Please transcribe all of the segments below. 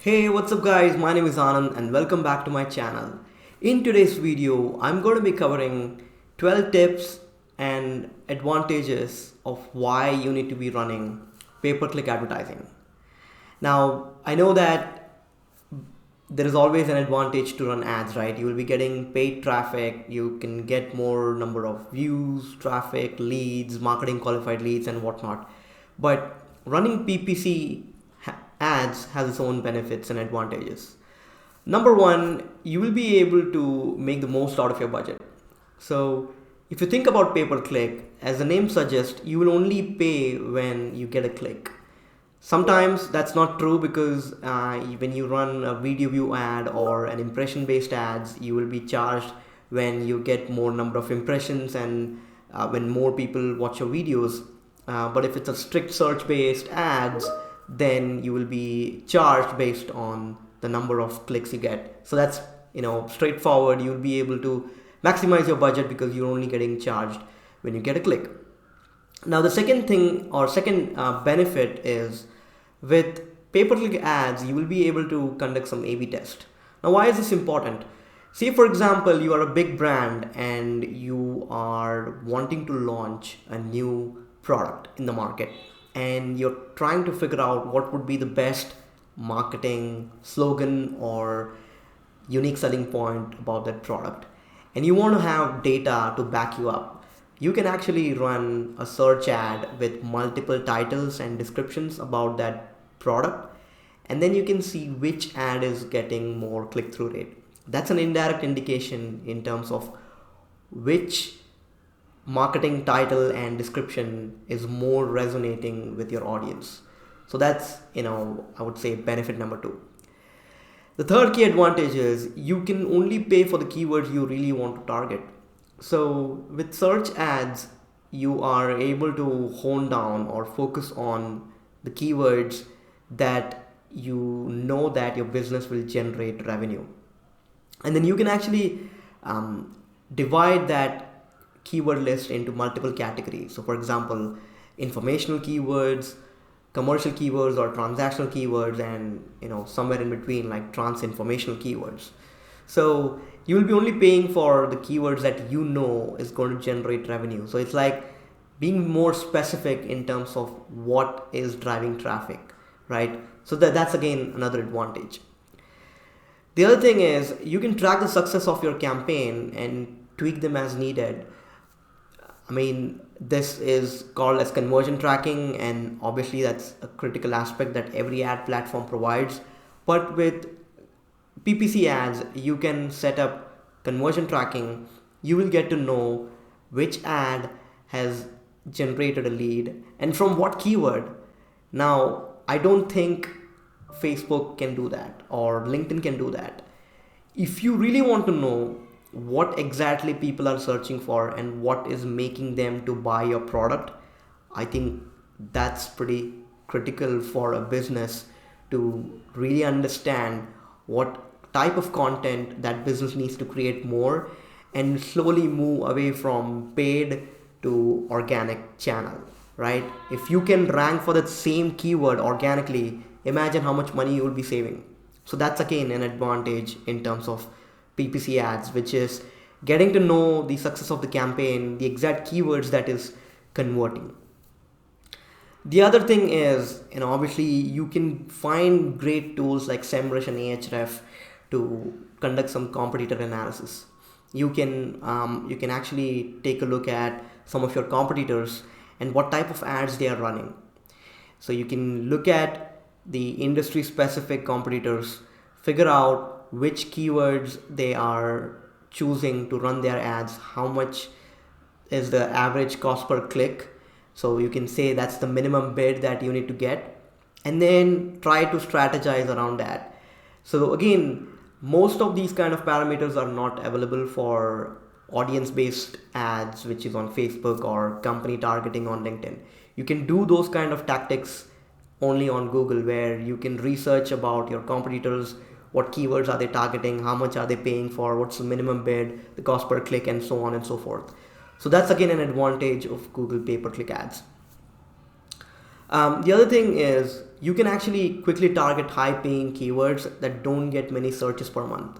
Hey, what's up guys? My name is Anand and welcome back to my channel. In today's video, I'm going to be covering 12 tips and advantages of why you need to be running pay-per-click advertising. Now, I know that there is always an advantage to run ads, right? You will be getting paid traffic, you can get more number of views, traffic, leads, marketing qualified leads and whatnot. But running PPC ads has its own benefits and advantages. Number one, you will be able to make the most out of your budget. So if you think about pay per click, as the name suggests, you will only pay when you get a click. Sometimes that's not true because when you run a video view ad or an impression based ads, you will be charged when you get more number of impressions and when more people watch your videos. But if it's a strict search based ads, then you will be charged based on the number of clicks you get. So that's straightforward. You'll be able to maximize your budget because you're only getting charged when you get a click. Now the second thing or second benefit is with pay-per-click ads, you will be able to conduct some A/B test. Now why is this important? Say for example, you are a big brand and you are wanting to launch a new product in the market and you're trying to figure out what would be the best marketing slogan or unique selling point about that product, and you want to have data to back you up. You can actually run a search ad with multiple titles and descriptions about that product, and then you can see which ad is getting more click-through rate. That's an indirect indication in terms of which marketing title and description is more resonating with your audience. So that's, I would say benefit number two. The third key advantage is you can only pay for the keywords you really want to target. So with search ads, you are able to hone down or focus on the keywords that you know that your business will generate revenue. And then you can actually divide that keyword list into multiple categories. So for example, informational keywords, commercial keywords or transactional keywords, and somewhere in between like trans-informational keywords. So you will be only paying for the keywords that you know is going to generate revenue. So it's like being more specific in terms of what is driving traffic, right? So that's again another advantage. The other thing is you can track the success of your campaign and tweak them as needed. I mean, this is called as conversion tracking, and obviously that's a critical aspect that every ad platform provides. But with PPC ads, you can set up conversion tracking. You will get to know which ad has generated a lead and from what keyword. Now, I don't think Facebook can do that or LinkedIn can do that. If you really want to know what exactly people are searching for and what is making them to buy your product, I think that's pretty critical for a business to really understand what type of content that business needs to create more and slowly move away from paid to organic channel, right? If you can rank for that same keyword organically, imagine how much money you will be saving. So that's again an advantage in terms of PPC ads, which is getting to know the success of the campaign, the exact keywords that is converting. The other thing is, obviously you can find great tools like SEMrush and Ahref to conduct some competitor analysis. You can actually take a look at some of your competitors and what type of ads they are running. So you can look at the industry specific competitors, figure out which keywords they are choosing to run their ads, how much is the average cost per click. So you can say that's the minimum bid that you need to get, and then try to strategize around that. So again, most of these kind of parameters are not available for audience based ads, which is on Facebook, or company targeting on LinkedIn. You can do those kind of tactics only on Google, where you can research about your competitors, what keywords are they targeting, how much are they paying for, what's the minimum bid, the cost per click, and so on and so forth. So that's again an advantage of Google pay-per-click ads. The other thing is you can actually quickly target high paying keywords that don't get many searches per month,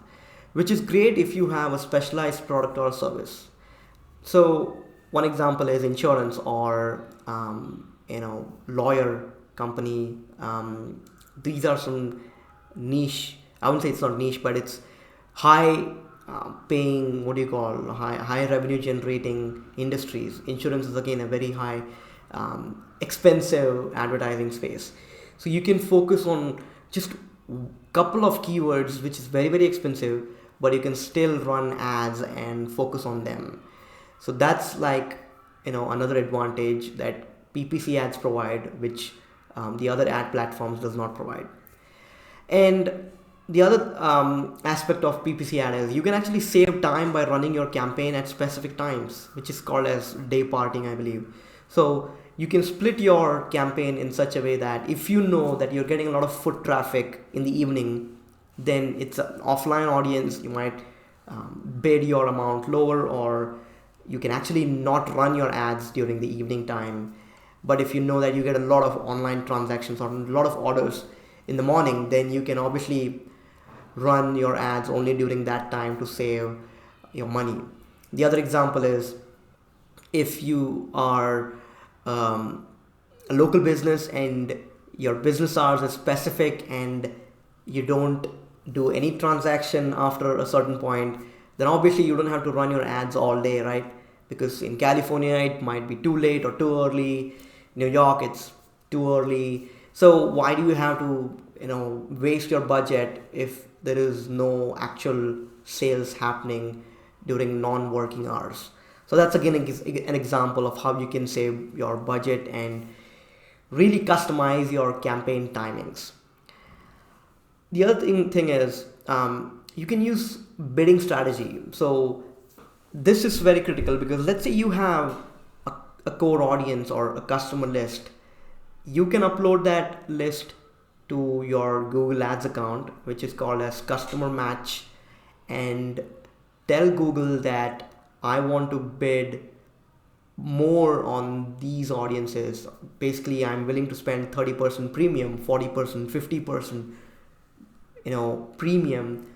which is great if you have a specialized product or service. So one example is insurance or lawyer company. These are some niche. I wouldn't say it's not niche, but it's high paying. What do you call high revenue generating industries. Insurance is again a very high expensive advertising space. So you can focus on just couple of keywords, which is very expensive, but you can still run ads and focus on them. So that's like another advantage that PPC ads provide, which the other ad platforms does not provide. And the other aspect of PPC ad is you can actually save time by running your campaign at specific times, which is called as day parting, I believe. So you can split your campaign in such a way that if you know that you're getting a lot of foot traffic in the evening, then it's an offline audience. You might bid your amount lower, or you can actually not run your ads during the evening time. But if you know that you get a lot of online transactions or a lot of orders in the morning, then you can obviously run your ads only during that time to save your money. The other example is if you are a local business and your business hours is specific and you don't do any transaction after a certain point, then obviously you don't have to run your ads all day, right? Because in California it might be too late or too early. New York it's too early. So why do you have to waste your budget if there is no actual sales happening during non-working hours? So that's again an example of how you can save your budget and really customize your campaign timings. The other thing is you can use bidding strategy. So this is very critical because let's say you have a core audience or a customer list. You can upload that list to your Google Ads account, which is called as customer match, and tell Google that I want to bid more on these audiences. Basically, I'm willing to spend 30% premium, 40%, 50%, premium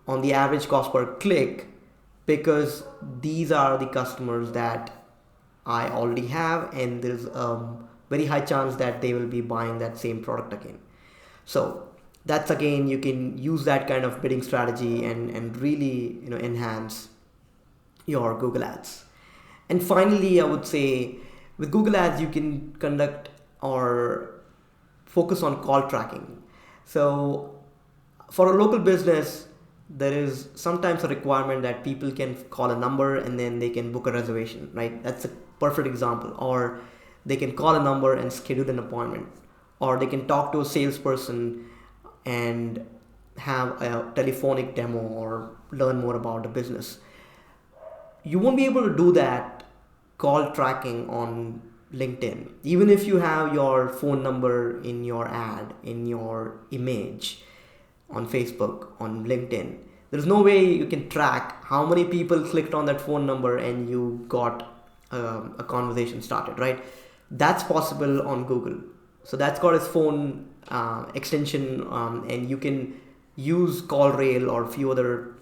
on the average cost per click, because these are the customers that I already have, and there's a very high chance that they will be buying that same product again. So that's again, you can use that kind of bidding strategy and really enhance your Google Ads. And finally, I would say with Google Ads you can conduct or focus on call tracking. So for a local business, there is sometimes a requirement that people can call a number and then they can book a reservation, right? That's a perfect example. Or they can call a number and schedule an appointment, or they can talk to a salesperson and have a telephonic demo or learn more about the business. You won't be able to do that call tracking on LinkedIn. Even if you have your phone number in your ad, in your image on Facebook, on LinkedIn, there's no way you can track how many people clicked on that phone number and you got a conversation started, right? That's possible on Google. So that's called as phone extension, and you can use CallRail or a few other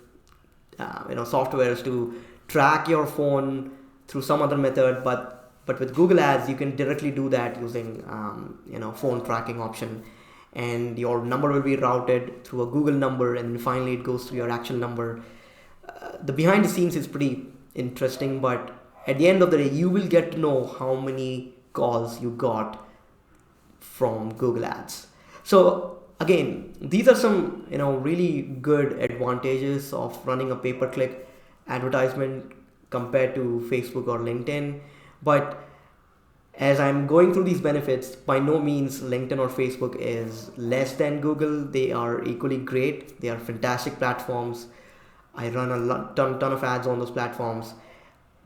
softwares to track your phone through some other method, but with Google Ads you can directly do that using phone tracking option, and your number will be routed through a Google number, and finally it goes to your actual number. The behind the scenes is pretty interesting, but at the end of the day you will get to know how many calls you got from Google Ads. So again, these are some really good advantages of running a pay-per-click advertisement compared to Facebook or LinkedIn. But as I'm going through these benefits, by no means LinkedIn or Facebook is less than Google. They are equally great. They are fantastic platforms. I run a ton of ads on those platforms.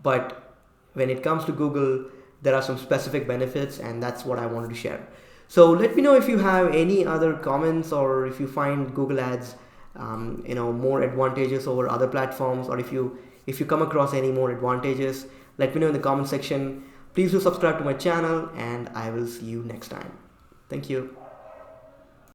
But when it comes to Google, there are some specific benefits, and that's what I wanted to share. So let me know if you have any other comments, or if you find Google Ads more advantageous over other platforms, or if you come across any more advantages, let me know in the comment section. Please do subscribe to my channel, and I will see you next time. Thank you.